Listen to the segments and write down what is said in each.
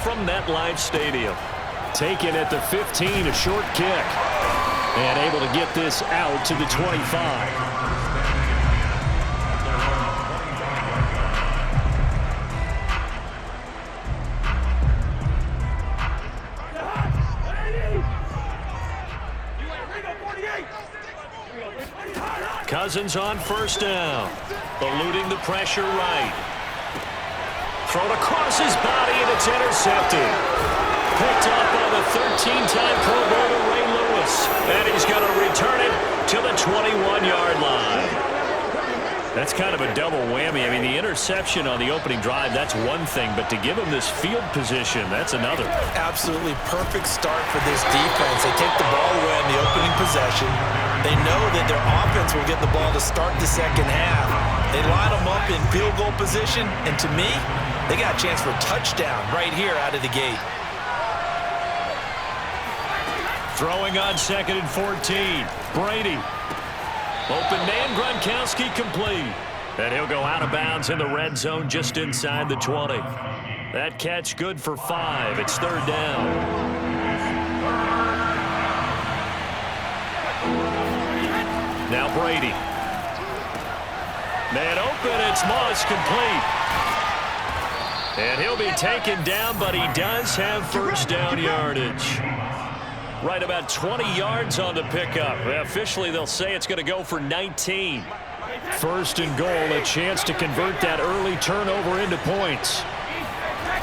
from MetLife Stadium. Taken at the 15, a short kick. And able to get this out to the 25. Cousins on first down. Eluding the pressure right. Thrown across his body, and it's intercepted. Picked up by the 13-time Pro Bowler Ray Lewis. And he's going to return it to the 21-yard line. That's kind of a double whammy. I mean, the interception on the opening drive, that's one thing. But to give him this field position, that's another. Absolutely perfect start for this defense. They take the ball away in the opening possession. They know that their offense will get the ball to start the second half. They line them up in field goal position. And to me, they got a chance for a touchdown right here out of the gate. Throwing on 2nd and 14. Brady. Open man, Gronkowski complete. And he'll go out of bounds in the red zone just inside the 20. That catch good for 5. It's 3rd down. Now Brady. Man open, it's Moss complete. And he'll be taken down, but he does have first down yardage. Right about 20 yards on the pickup. Officially, they'll say it's going to go for 19. 1st and goal, a chance to convert that early turnover into points.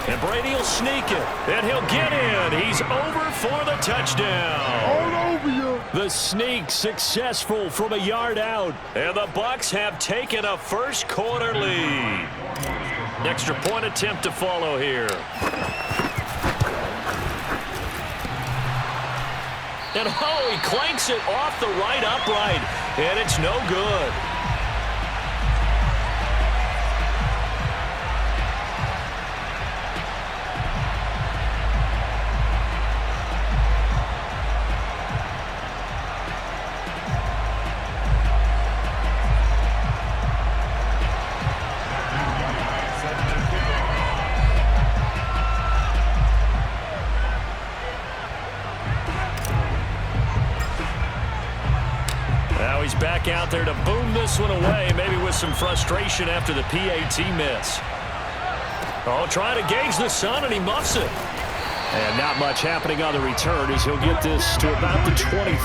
And Brady will sneak it, and he'll get in. He's over for the touchdown. All over you. The sneak successful from a yard out, and the Bucs have taken a first quarter lead. Extra point attempt to follow here. And oh, he clanks it off the right upright, and it's no good. Back out there to boom this one away, maybe with some frustration after the PAT miss. Oh, trying to gauge the sun, and he muffs it. And not much happening on the return as he'll get this to about the 23.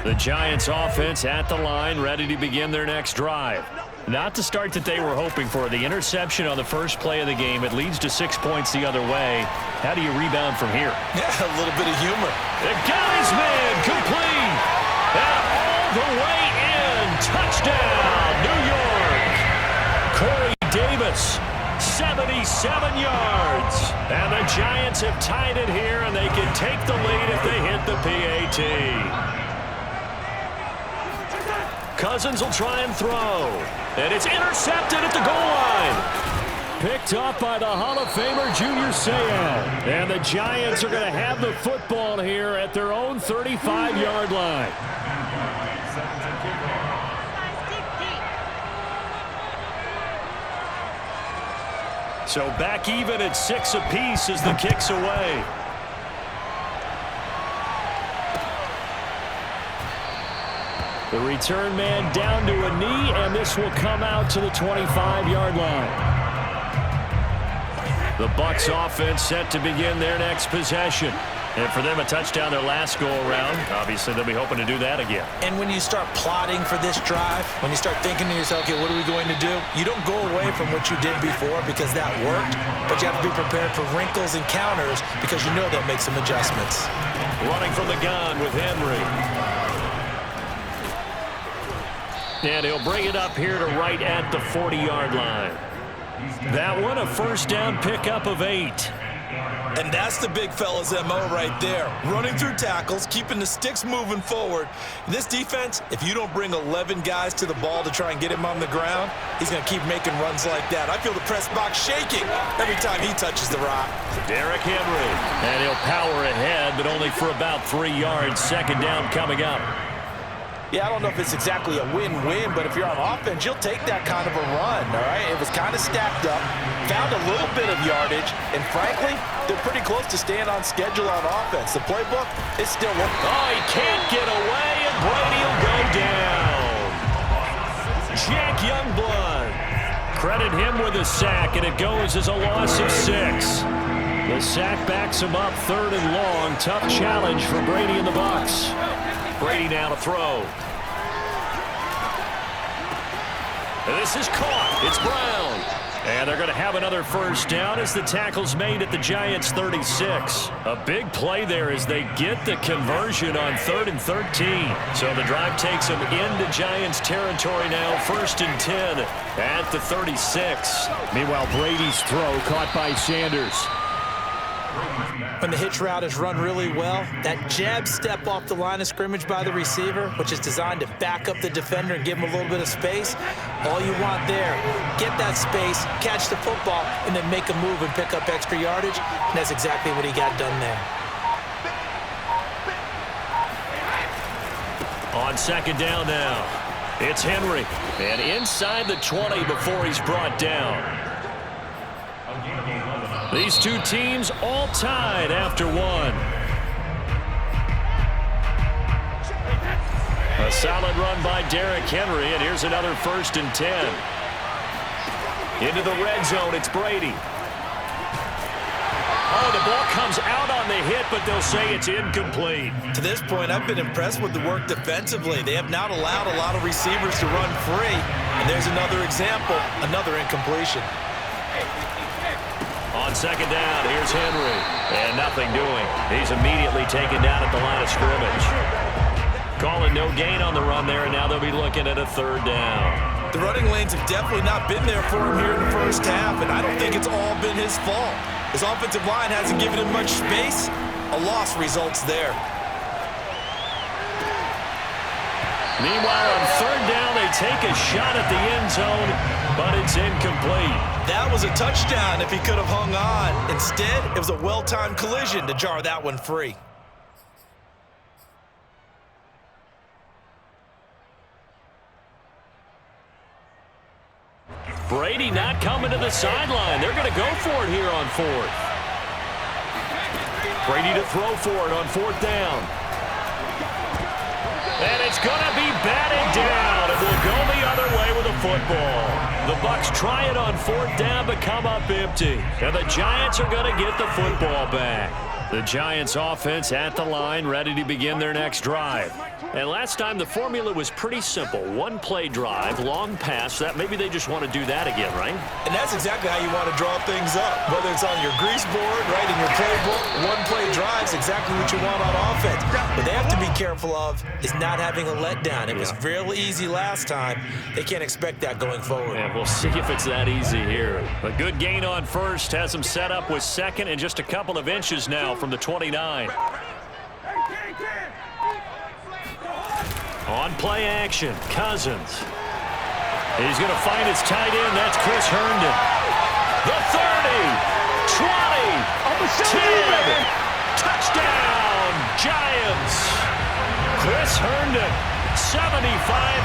The Giants offense at the line, ready to begin their next drive. Not the start that they were hoping for. The interception on the first play of the game. It leads to 6 points the other way. How do you rebound from here? Yeah, a little bit of humor. The guy's man complete. And all the way in. Touchdown, New York. Corey Davis, 77 yards. And the Giants have tied it here, and they can take the lead if they hit the PAT. Cousins will try and throw. And it's intercepted at the goal line. Picked up by the Hall of Famer Junior Seau. And the Giants are going to have the football here at their own 35-yard line. So back even at 6 apiece as the kick's away. The return man down to a knee, and this will come out to the 25-yard line. The Bucs offense set to begin their next possession. And for them, a touchdown their last go-around. Obviously, they'll be hoping to do that again. And when you start plotting for this drive, when you start thinking to yourself, okay, what are we going to do? You don't go away from what you did before because that worked, but you have to be prepared for wrinkles and counters because you know they'll make some adjustments. Running from the gun with Henry. And he'll bring it up here to right at the 40-yard line. That one, a first down pickup of 8. And that's the big fella's MO right there. Running through tackles, keeping the sticks moving forward. This defense, if you don't bring 11 guys to the ball to try and get him on the ground, he's going to keep making runs like that. I feel the press box shaking every time he touches the rock. Derrick Henry. And he'll power ahead, but only for about 3 yards. Second down coming up. Yeah, I don't know if it's exactly a win-win, but if you're on offense, you'll take that kind of a run, all right? It was kind of stacked up, found a little bit of yardage, and frankly, they're pretty close to staying on schedule on offense. The playbook is still working. Oh, he can't get away, and Brady will go down. Jack Youngblood. Credit him with a sack, and it goes as a loss of 6. The sack backs him up 3rd and long. Tough challenge for Brady and the Bucs. Brady now to throw. And this is caught. It's Brown. And they're going to have another first down as the tackle's made at the Giants' 36. A big play there as they get the conversion on 3rd and 13. So the drive takes them into Giants territory now, 1st and 10 at the 36. Meanwhile, Brady's throw caught by Sanders. When the hitch route is run really well, that jab step off the line of scrimmage by the receiver, which is designed to back up the defender and give him a little bit of space, all you want there, get that space, catch the football, and then make a move and pick up extra yardage, and that's exactly what he got done there. On 2nd down now, it's Henry, and inside the 20 before he's brought down. These two teams all tied after 1. A solid run by Derrick Henry, and here's another 1st and 10. Into the red zone, it's Brady. Oh, the ball comes out on the hit, but they'll say it's incomplete. To this point, I've been impressed with the work defensively. They have not allowed a lot of receivers to run free. And there's another example, another incompletion. On 2nd down, here's Henry. And nothing doing. He's immediately taken down at the line of scrimmage. Calling no gain on the run there, and now they'll be looking at a 3rd down. The running lanes have definitely not been there for him here in the first half, and I don't think it's all been his fault. His offensive line hasn't given him much space. A loss results there. Meanwhile, on 3rd down, they take a shot at the end zone, but it's incomplete. That was a touchdown if he could have hung on. Instead, it was a well-timed collision to jar that one free. Brady not coming to the sideline. They're going to go for it here on 4th. Brady to throw for it on 4th down. And it's going to be batted down. It will go the other way with a football. The Bucs try it on 4th down, but come up empty. And the Giants are going to get the football back. The Giants offense at the line, ready to begin their next drive. And last time the formula was pretty simple. 1-play drive, long pass. That maybe they just want to do that again, right? And that's exactly how you want to draw things up. Whether it's on your grease board, right, in your playbook, 1-play drives exactly what you want on offense. What they have to be careful of is not having a letdown. It was real easy last time. They can't expect that going forward. Yeah, we'll see if it's that easy here. A good gain on 1st has them set up with 2nd and just a couple of inches now from the 29. On play action, Cousins. He's going to find his tight end. That's Chris Herndon. The 30, 20, 10. Touchdown, Giants. Chris Herndon, 75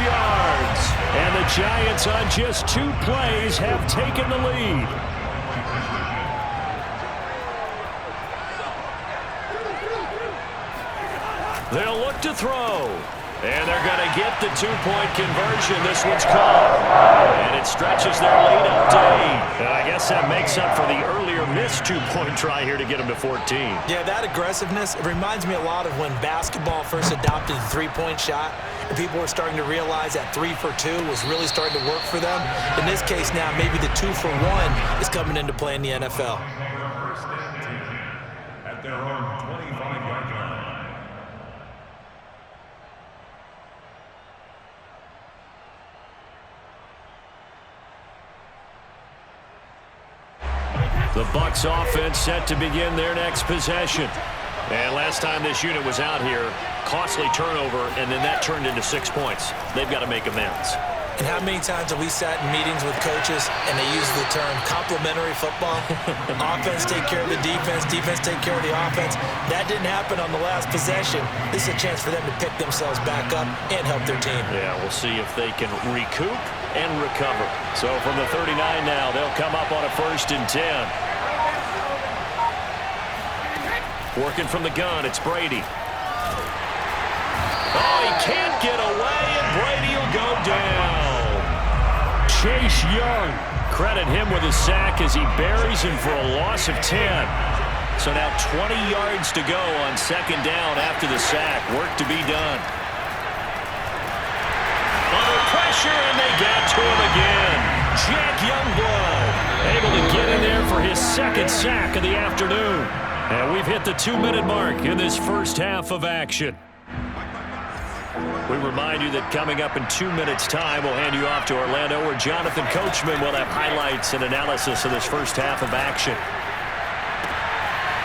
yards. And the Giants on just 2 plays have taken the lead. They'll look to throw. And they're going to get the 2-point conversion. This one's caught. And it stretches their lead up to 8. And I guess that makes up for the earlier missed 2-point try here to get them to 14. Yeah, that aggressiveness, it reminds me a lot of when basketball first adopted the 3-point shot. And people were starting to realize that 3 for 2 was really starting to work for them. In this case now, maybe the 2 for 1 is coming into play in the NFL. At their own 25-yard line. The Bucs offense set to begin their next possession. And last time this unit was out here, costly turnover, and then that turned into 6 points. They've got to make amends. And how many times have we sat in meetings with coaches and they use the term complementary football? Offense take care of the defense, defense take care of the offense. That didn't happen on the last possession. This is a chance for them to pick themselves back up and help their team. Yeah, we'll see if they can recoup and recover. So from the 39 now, they'll come up on a 1st and 10. Working from the gun, it's Brady. Oh, he can't get away, and Brady will go down. Chase Young, credit him with a sack as he buries him for a loss of 10. So now 20 yards to go on 2nd down after the sack. Work to be done. Under pressure, and they get to him again. Jack Youngblood able to get in there for his 2nd sack of the afternoon. And we've hit the 2-minute mark in this first half of action. We remind you that coming up in 2 minutes' time, we'll hand you off to Orlando, where Jonathan Coachman will have highlights and analysis of this first half of action.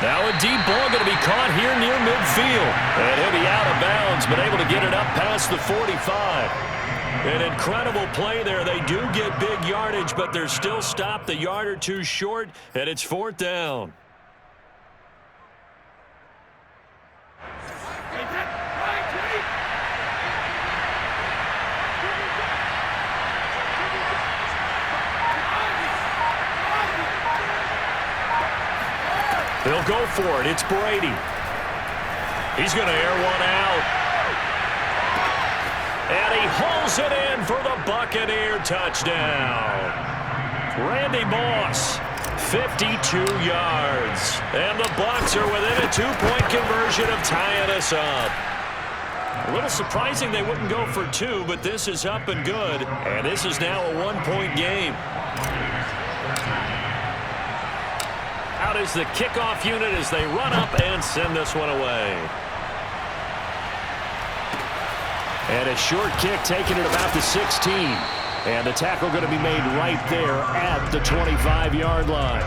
Now a deep ball going to be caught here near midfield. And he'll be out of bounds, but able to get it up past the 45. An incredible play there. They do get big yardage, but they're still stopped a yard or two short, and it's 4th down. They'll go for it. It's Brady. He's going to air one out. And he hauls it in for the Buccaneer touchdown. Randy Moss, 52 yards. And the Bucs are within a 2-point conversion of tying us up. A little surprising they wouldn't go for 2, but this is up and good. And this is now a 1-point game. Out is the kickoff unit as they run up and send this one away. And a short kick taken at about the 16. And the tackle going to be made right there at the 25-yard line.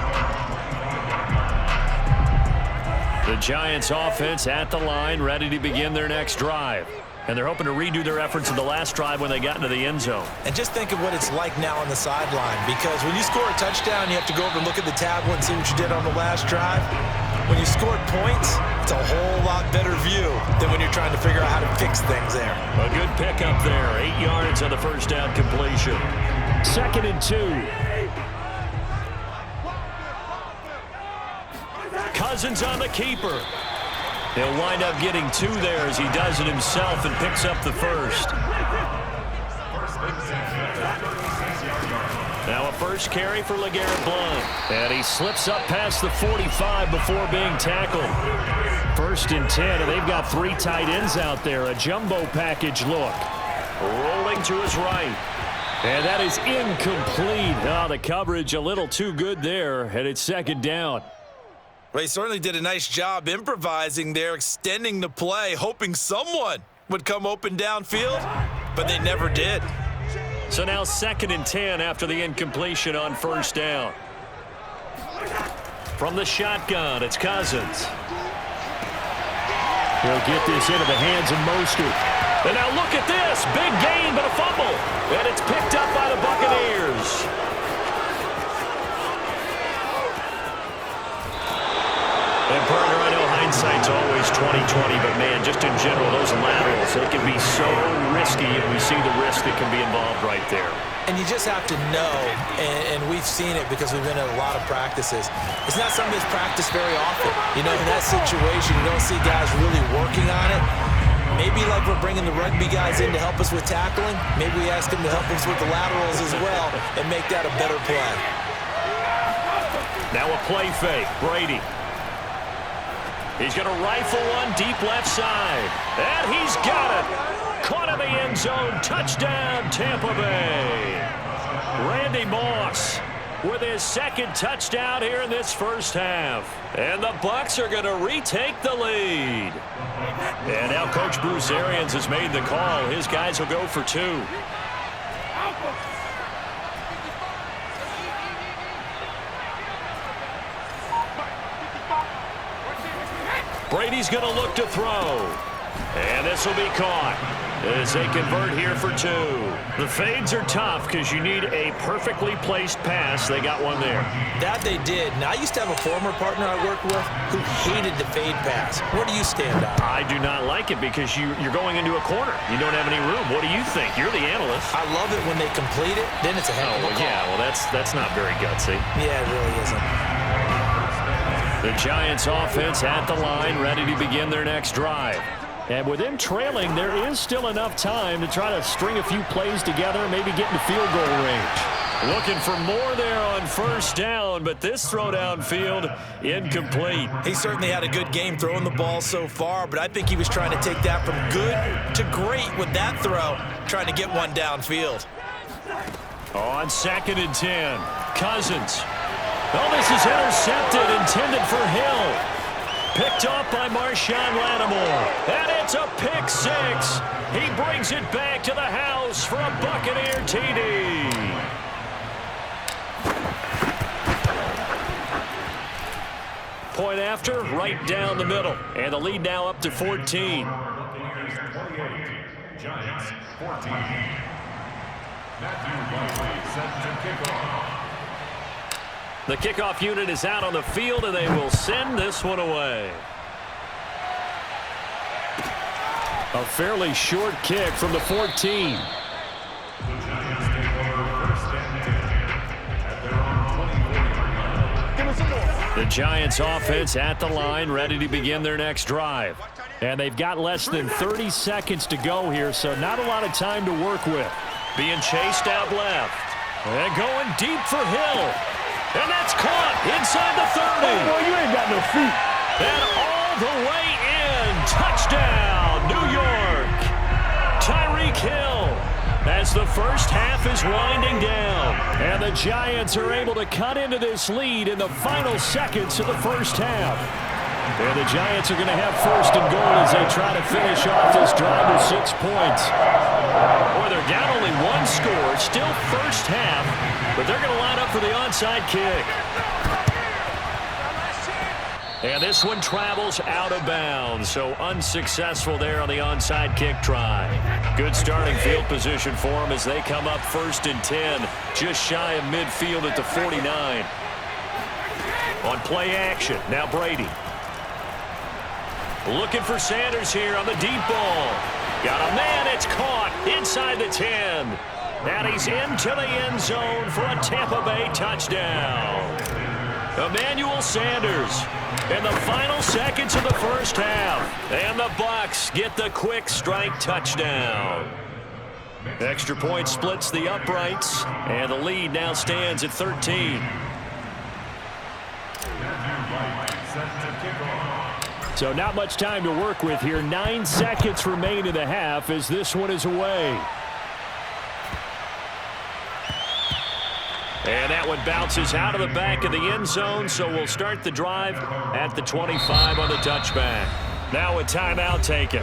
The Giants offense at the line, ready to begin their next drive. And they're hoping to redo their efforts in the last drive when they got into the end zone. And just think of what it's like now on the sideline, because when you score a touchdown, you have to go over and look at the tablet and see what you did on the last drive. When you scored points, it's a whole lot better view than when you're trying to figure out how to fix things there. A good pickup there. 8 yards on the first down completion. 2nd and 2. Cousins on the keeper. He'll wind up getting 2 there as he does it himself and picks up the first. Now a first carry for LeGarrette Blount. And he slips up past the 45 before being tackled. 1st and 10, and they've got 3 tight ends out there. A jumbo package look. Rolling to his right. And that is incomplete. Oh, the coverage a little too good there, and it's 2nd down. Well, he certainly did a nice job improvising there, extending the play, hoping someone would come open downfield, but they never did. So now 2nd and 10 after the incompletion on 1st down. From the shotgun, it's Cousins. He'll get this into the hands of Mostert. And now look at this. Big gain, but a fumble. And it's picked up by the Buccaneers. And partner, I know hindsight's always 20/20, but man, just in general, those laterals, they can be so risky, and we see the risk that can be involved right there. And you just have to know, and we've seen it because we've been at a lot of practices. It's not something that's practiced very often. You know, in that situation, you don't see guys really working on it. Maybe like we're bringing the rugby guys in to help us with tackling, maybe we ask them to help us with the laterals as well and make that a better play. Now a play fake, Brady. He's going to rifle one deep left side. And he's got it. Caught in the end zone. Touchdown, Tampa Bay. Randy Moss with his 2nd touchdown here in this first half. And the Bucs are going to retake the lead. And now Coach Bruce Arians has made the call. His guys will go for 2. Brady's going to look to throw. And this will be caught. as they convert here for two. The fades are tough because you need a perfectly placed pass. They got one there. That they did. Now, I used to have a former partner I worked with who hated the fade pass. Where do you stand on it? I do not like it because you're going into a corner. You don't have any room. What do you think? You're the analyst. I love it when they complete it. Then it's a heck of a call. Yeah, well, that's not very gutsy. Yeah, it really isn't. The Giants offense at the line, ready to begin their next drive. And with them trailing, there is still enough time to try to string a few plays together, maybe get into field goal range. Looking for more there on first down, but this throw downfield incomplete. He certainly had a good game throwing the ball so far, but I think he was trying to take that from good to great with that throw, trying to get one downfield. On 2nd and 10, Cousins. Oh, this is intercepted, intended for Hill. Picked off by Marshawn Lattimore. And it's a pick six. He brings it back to the house for a Buccaneer TD. Point after, right down the middle. And the lead now up to 14. Buccaneers 28, Giants 14. Matthew Barkley set to kick off. The kickoff unit is out on the field, and they will send this one away. A fairly short kick from the 14. The Giants take over 1st and 10 at their own 20-yard line. The Giants offense at the line, ready to begin their next drive. And they've got less than 30 seconds to go here, so not a lot of time to work with. Being chased out left. And going deep for Hill. And that's caught inside the 30. Oh, boy, you ain't got no feet. And all the way in. Touchdown, New York. Tyreek Hill as the first half is winding down. And the Giants are able to cut into this lead in the final seconds of the first half. And the Giants are going to have 1st and goal as they try to finish off this drive with 6 points. Boy, they're down only one score, still first half, but they're going to line up for the onside kick. And this one travels out of bounds, so unsuccessful there on the onside kick try. Good starting field position for them as they come up 1st and 10, just shy of midfield at the 49. On play action, now Brady. Looking for Sanders here on the deep ball. Got a man, it's caught inside the 10. And he's into the end zone for a Tampa Bay touchdown. Emmanuel Sanders in the final seconds of the first half. And the Bucs get the quick strike touchdown. Extra point splits the uprights, and the lead now stands at 13. So not much time to work with here. 9 seconds remain in the half as this one is away. And that one bounces out of the back of the end zone, so we'll start the drive at the 25 on the touchback. Now a timeout taken.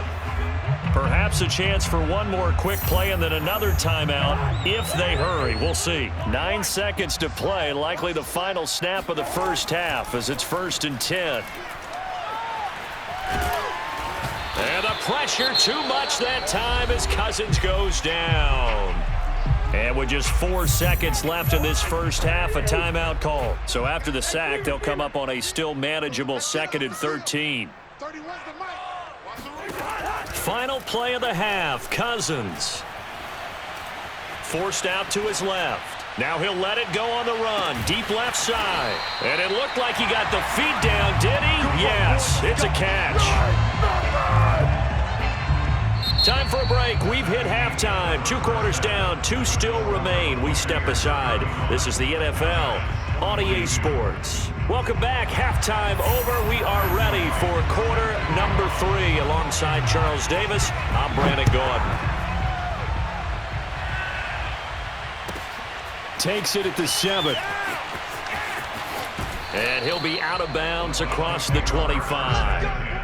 Perhaps a chance for one more quick play and then another timeout if they hurry. We'll see. 9 seconds to play, likely the final snap of the first half as it's 1st and 10. And the pressure too much that time as Cousins goes down. And with just 4 seconds left in this first half, a timeout call. So after the sack, they'll come up on a still manageable 2nd and 13. Final play of the half, Cousins. Forced out to his left. Now he'll let it go on the run, deep left side. And it looked like he got the feet down, did he? Yes, it's a catch. Time for a break. We've hit halftime. 2 quarters down, 2 still remain. We step aside. This is the NFL on EA Sports. Welcome back. Halftime over. We are ready for quarter number 3. Alongside Charles Davis, I'm Brandon Gordon. Takes it at the 7. And he'll be out of bounds across the 25.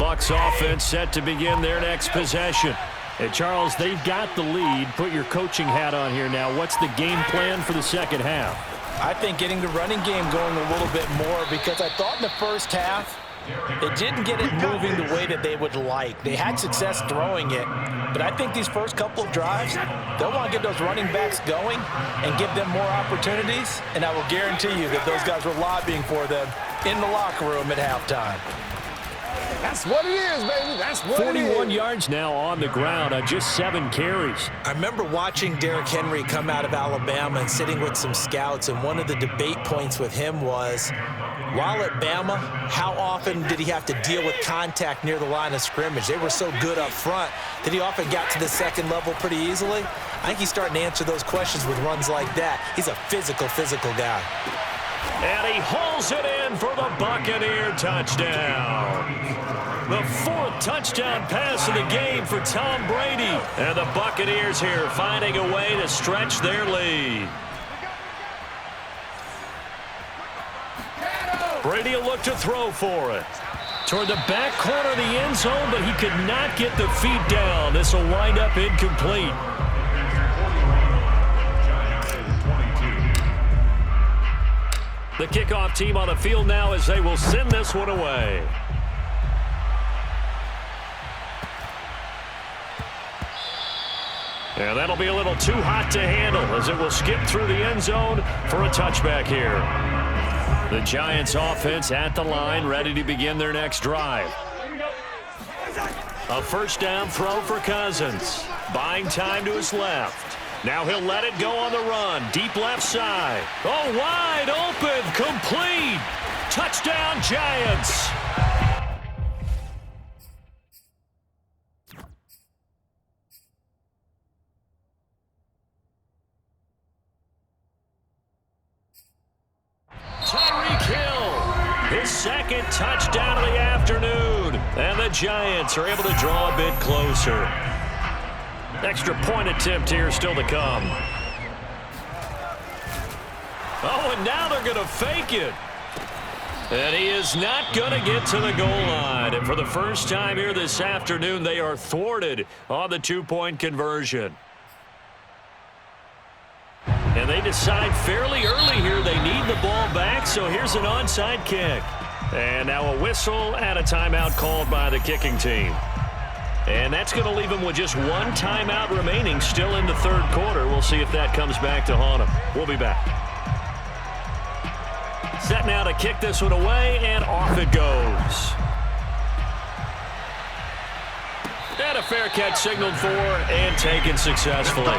Bucs offense set to begin their next possession. Hey, Charles, they've got the lead. Put your coaching hat on here now. What's the game plan for the second half? I think getting the running game going a little bit more, because I thought in the first half they didn't get it moving the way that they would like. They had success throwing it, but I think these first couple of drives, they'll want to get those running backs going and give them more opportunities, and I will guarantee you that those guys were lobbying for them in the locker room at halftime. That's what it is, baby. That's what it is. 41 yards now on the ground on just 7 carries. I remember watching Derrick Henry come out of Alabama and sitting with some scouts, and one of the debate points with him was, while at Bama, how often did he have to deal with contact near the line of scrimmage? They were so good up front that he often got to the second level pretty easily. I think he's starting to answer those questions with runs like that. He's a physical guy. And he hauls it in for the Buccaneer touchdown. The 4th touchdown pass of the game for Tom Brady. And the Buccaneers here finding a way to stretch their lead. Brady will look to throw for it. Toward the back corner of the end zone, but he could not get the feet down. This will wind up incomplete. The kickoff team on the field now as they will send this one away. And that'll be a little too hot to handle as it will skip through the end zone for a touchback here. The Giants offense at the line, ready to begin their next drive. A first down throw for Cousins. Buying time to his left. Now he'll let it go on the run. Deep left side. Oh, wide open. Complete. Touchdown, Giants. Tyreek Hill, his second touchdown of the afternoon. And the Giants are able to draw a bit closer. Extra point attempt here still to come. Oh, and now they're going to fake it. And he is not going to get to the goal line. And for the first time here this afternoon, they are thwarted on the 2-point conversion. And they decide fairly early here they need the ball back, so here's an onside kick. And now a whistle and a timeout called by the kicking team. And that's going to leave him with just one timeout remaining still in the third quarter. We'll see if that comes back to haunt him. We'll be back. Set now to kick this one away, and off it goes. And a fair catch signaled for and taken successfully.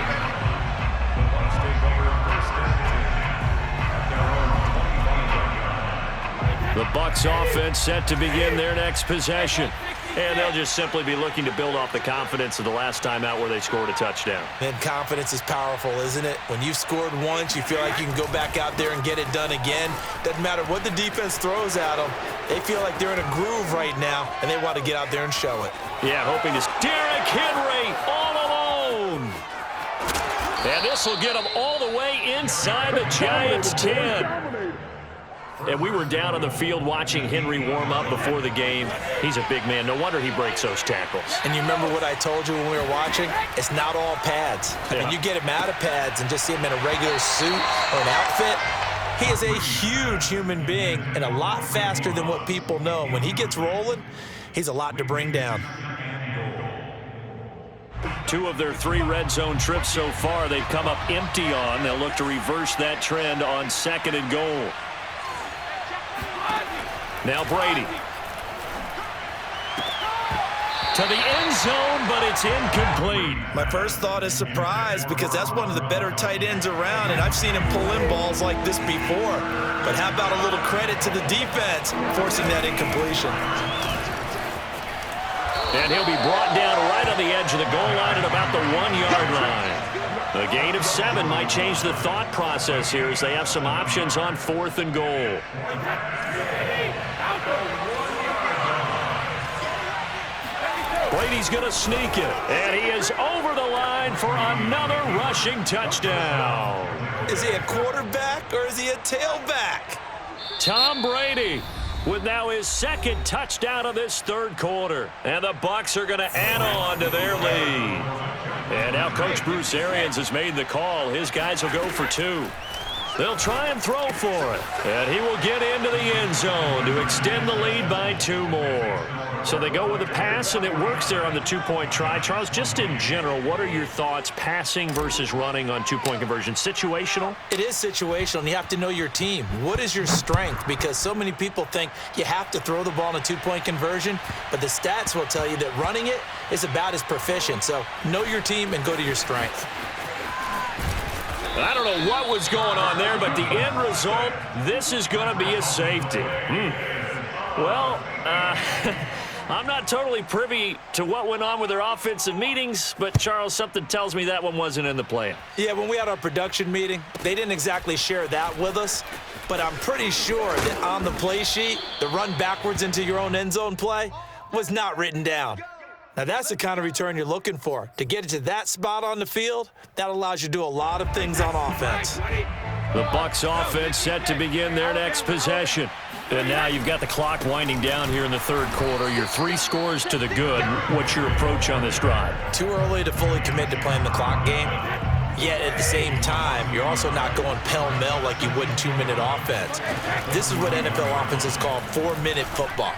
The Bucs offense set to begin their next possession. And they'll just simply be looking to build off the confidence of the last time out where they scored a touchdown. And confidence is powerful, isn't it? When you've scored once, you feel like you can go back out there and get it done again. Doesn't matter what the defense throws at them. They feel like they're in a groove right now, and they want to get out there and show it. Yeah, hoping to... Derrick Henry all alone. And this will get him all the way inside the Giants' 10. And we were down on the field watching Henry warm up before the game. He's a big man. No wonder he breaks those tackles. And you remember what I told you when we were watching? It's not all pads. I mean, you get him out of pads and just see him in a regular suit or an outfit. He is a huge human being and a lot faster than what people know. When he gets rolling, he's a lot to bring down. 2 of their 3 red zone trips so far they've come up empty on. They'll look to reverse that trend on 2nd and goal. Now Brady. To the end zone, but it's incomplete. My first thought is surprise because that's one of the better tight ends around, and I've seen him pull in balls like this before. But how about a little credit to the defense forcing that incompletion? And he'll be brought down right on the edge of the goal line at about the 1-yard line. A gain of 7 might change the thought process here as they have some options on 4th and goal. Brady's going to sneak it, and he is over the line for another rushing touchdown. Is he a quarterback or is he a tailback? Tom Brady with now his second touchdown of this third quarter. And the Bucs are going to add on to their lead. And now Coach Bruce Arians has made the call. His guys will go for 2. They'll try and throw for it. And he will get into the end zone to extend the lead by 2 more. So they go with a pass, and it works there on the 2-point try. Charles, just in general, what are your thoughts passing versus running on 2-point conversion? Situational? It is situational, and you have to know your team. What is your strength? Because so many people think you have to throw the ball in a 2-point conversion, but the stats will tell you that running it is about as proficient. So know your team and go to your strength. I don't know what was going on there, but the end result, this is going to be a safety. Well, I'm not totally privy to what went on with their offensive meetings, but, Charles, something tells me that one wasn't in the plan. Yeah, when we had our production meeting, they didn't exactly share that with us, but I'm pretty sure that on the play sheet, the run backwards into your own end zone play was not written down. Now, that's the kind of return you're looking for. To get it to that spot on the field, that allows you to do a lot of things on offense. The Bucs offense set to begin their next possession. And now you've got the clock winding down here in the third quarter. You're 3 scores to the good. What's your approach on this drive? Too early to fully commit to playing the clock game. Yet at the same time, you're also not going pell-mell like you would in 2-minute offense. This is what NFL offenses call 4-minute football.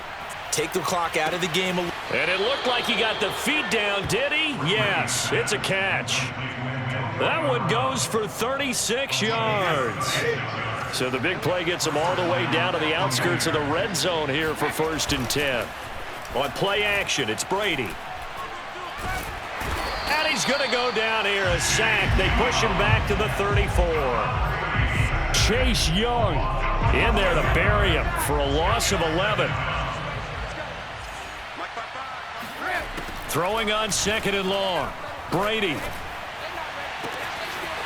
Take the clock out of the game. And it looked like he got the feet down, did he? Yes, it's a catch. That one goes for 36 yards. So the big play gets him all the way down to the outskirts of the red zone here for 1st and 10. On play action, it's Brady. And he's going to go down here, a sack. They push him back to the 34. Chase Young in there to bury him for a loss of 11. Throwing on 2nd and long. Brady.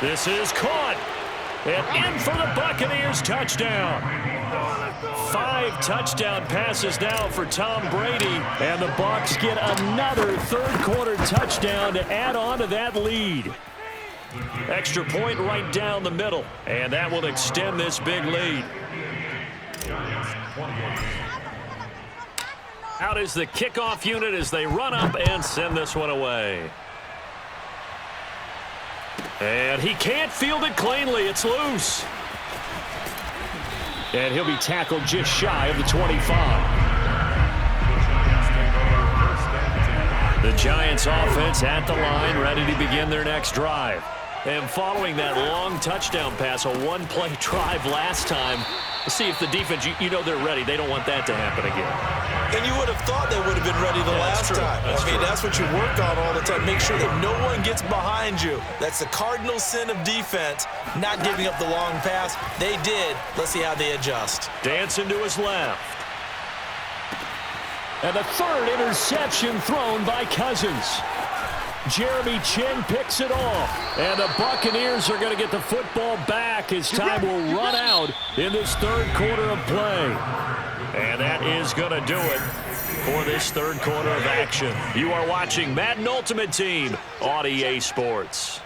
This is caught. And in for the Buccaneers, touchdown. 5 touchdown passes now for Tom Brady. And the Bucs get another third-quarter touchdown to add on to that lead. Extra point right down the middle. And that will extend this big lead. Out is the kickoff unit as they run up and send this one away. And he can't field it cleanly. It's loose. And he'll be tackled just shy of the 25. The Giants offense at the line, ready to begin their next drive. And following that long touchdown pass, a one-play drive last time, see if the defense, you know they're ready. They don't want that to happen again. And you would have thought they would have been ready the last time. That's what you work on all the time. Make sure that no one gets behind you. That's the cardinal sin of defense, not giving up the long pass. They did. Let's see how they adjust. Dancing to his left. And the 3rd interception thrown by Cousins. Jeremy Chin picks it off. And the Buccaneers are going to get the football back as time will run out in this third quarter of play. And that is going to do it for this third quarter of action. You are watching Madden Ultimate Team on EA Sports.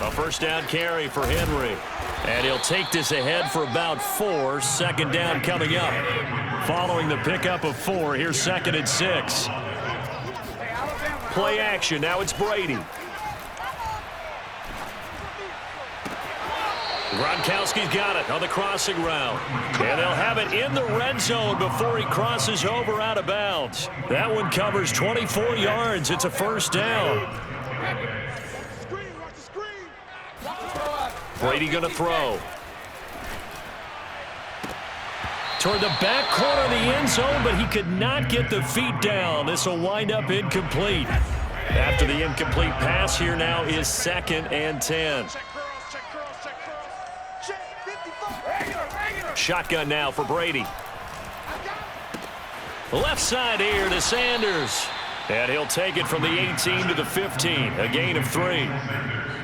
A first down carry for Henry. And he'll take this ahead for about 4. 2nd down coming up. Following the pickup of 4, here's 2nd and 6. Play action, now it's Brady. Gronkowski's got it on the crossing route. And they'll have it in the red zone before he crosses over out of bounds. That one covers 24 yards. It's a first down. Brady going to throw. Toward the back corner of the end zone, but he could not get the feet down. This will wind up incomplete. After the incomplete pass, here now is 2nd and 10. Shotgun now for Brady. Left side here to Sanders. And he'll take it from the 18 to the 15, a gain of 3.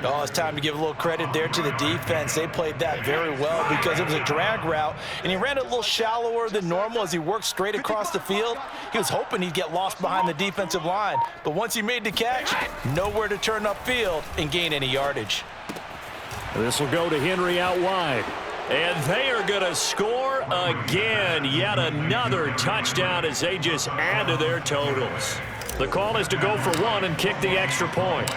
Oh, it's time to give a little credit there to the defense. They played that very well because it was a drag route, and he ran it a little shallower than normal as he worked straight across the field. He was hoping he'd get lost behind the defensive line, but once he made the catch, nowhere to turn upfield and gain any yardage. This will go to Henry out wide. And they are going to score again. Yet another touchdown as they just add to their totals. The call is to go for one and kick the extra point.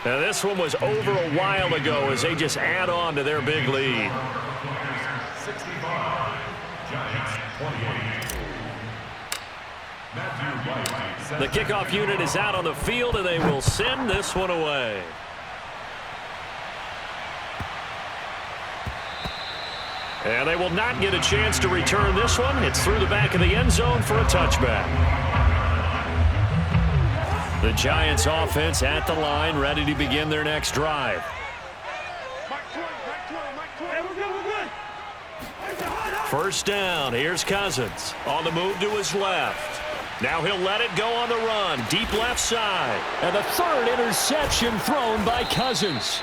Now this one was over a while ago as they just add on to their big lead. 65, Giants 28. The kickoff unit is out on the field, and they will send this one away. And they will not get a chance to return this one. It's through the back of the end zone for a touchback. The Giants offense at the line, ready to begin their next drive. First down, here's Cousins. On the move to his left. Now he'll let it go on the run, deep left side. And the third interception thrown by Cousins.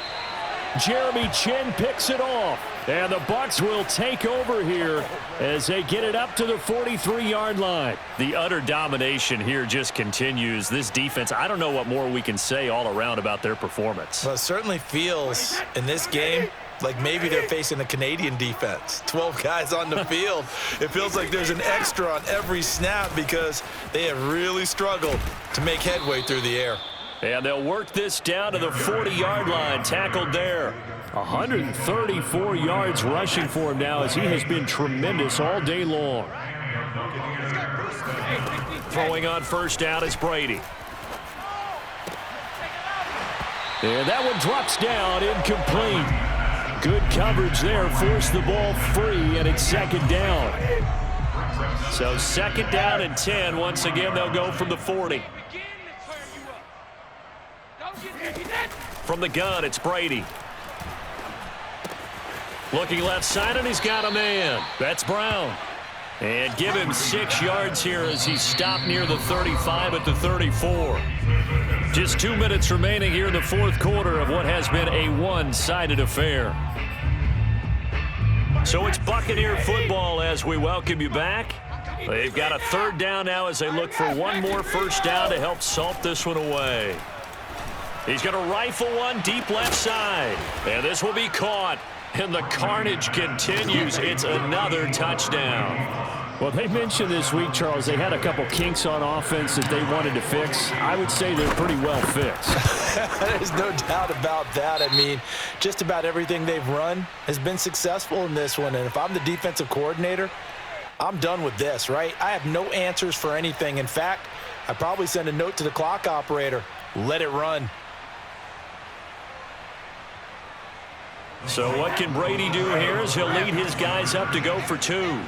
Jeremy Chin picks it off. And the Bucs will take over here as they get it up to the 43-yard line. The utter domination here just continues. This defense, I don't know what more we can say all around about their performance. Well, it certainly feels in this game like maybe they're facing the Canadian defense. 12 guys on the field. It feels like there's an extra on every snap because they have really struggled to make headway through the air. And they'll work this down to the 40-yard line, tackled there. 134 yards rushing for him now as he has been tremendous all day long. Throwing on first down is Brady. And that one drops down, incomplete. Good coverage there, forced the ball free, and it's second down. So second down and 10. Once again, they'll go from the 40. From the gun, it's Brady. Looking left side, and he's got a man. That's Brown. And give him 6 yards here as he stopped near the 35 at the 34. Just 2 minutes remaining here in the fourth quarter of what has been a one-sided affair. So it's Buccaneer football as we welcome you back. They've got a third down now as they look for one more first down to help salt this one away. He's going to rifle one deep left side. And this will be caught. And the carnage continues. It's another touchdown. Well, they mentioned this week, Charles, they had a couple kinks on offense that they wanted to fix. I would say they're pretty well fixed. There's no doubt about that. I mean, just about everything they've run has been successful in this one. And if I'm the defensive coordinator, I'm done with this, right? I have no answers for anything. In fact, I'd probably send a note to the clock operator. Let it run. So what can Brady do here as he'll lead his guys up to go for two.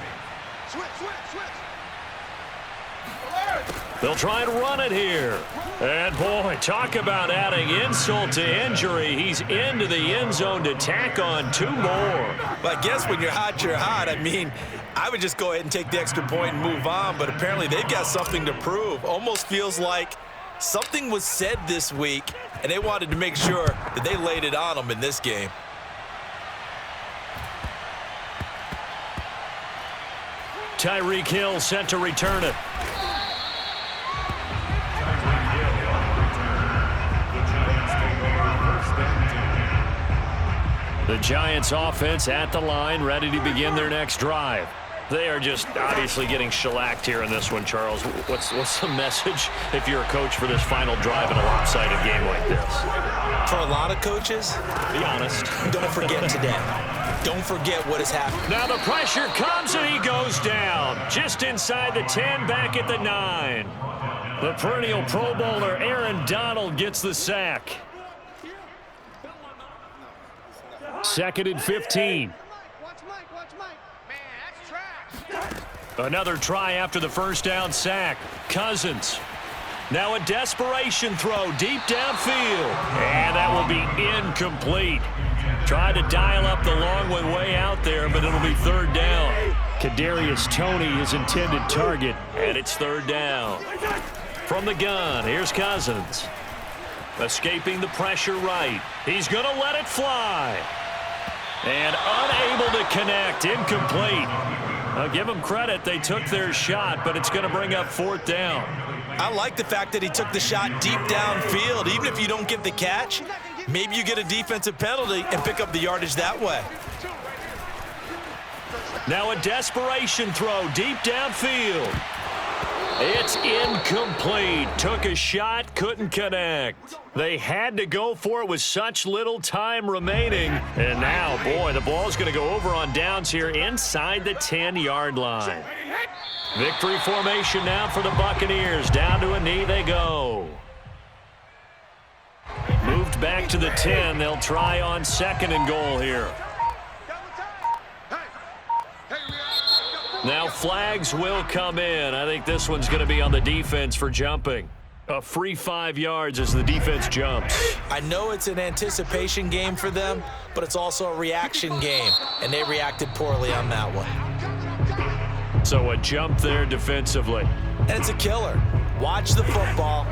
They'll try and run it here. And, boy, talk about adding insult to injury. He's into the end zone to tack on 2 more. Well, I guess when you're hot, you're hot. I mean, I would just go ahead and take the extra point and move on, but apparently they've got something to prove. Almost feels like something was said this week, and they wanted to make sure that they laid it on them in this game. Tyreek Hill set to return it. The Giants offense at the line, ready to begin their next drive. They are just obviously getting shellacked here in this one, Charles. What's the message if you're a coach for this final drive in a lopsided game like this? For a lot of coaches, be honest. Don't forget today. Don't forget what has happened. Now the pressure comes and he goes down. Just inside the 10, back at the 9. The perennial Pro Bowler Aaron Donald gets the sack. 2nd and 15. Another try after the first down sack. Cousins. Now a desperation throw deep downfield. And that will be incomplete. Tried to dial up the long one way out there, but it'll be 3rd down. Kadarius Toney, his intended target. And it's 3rd down. From the gun, here's Cousins. Escaping the pressure right. He's going to let it fly. And unable to connect. Incomplete. I'll give them credit. They took their shot, but it's going to bring up 4th down. I like the fact that he took the shot deep downfield. Even if you don't get the catch, maybe you get a defensive penalty and pick up the yardage that way. Now a desperation throw deep downfield. It's incomplete. Took a shot, couldn't connect. They had to go for it with such little time remaining. And now, boy, the ball's going to go over on downs here inside the 10-yard line. Victory formation now for the Buccaneers. Down to a knee they go. Moved back to the 10. They'll try on 2nd and goal here. Now flags will come in. I think this one's going to be on the defense for jumping. A free 5 yards as the defense jumps. I know it's an anticipation game for them, but it's also a reaction game, and they reacted poorly on that one. So a jump there defensively. And it's a killer. Watch the football.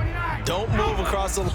Don't move across the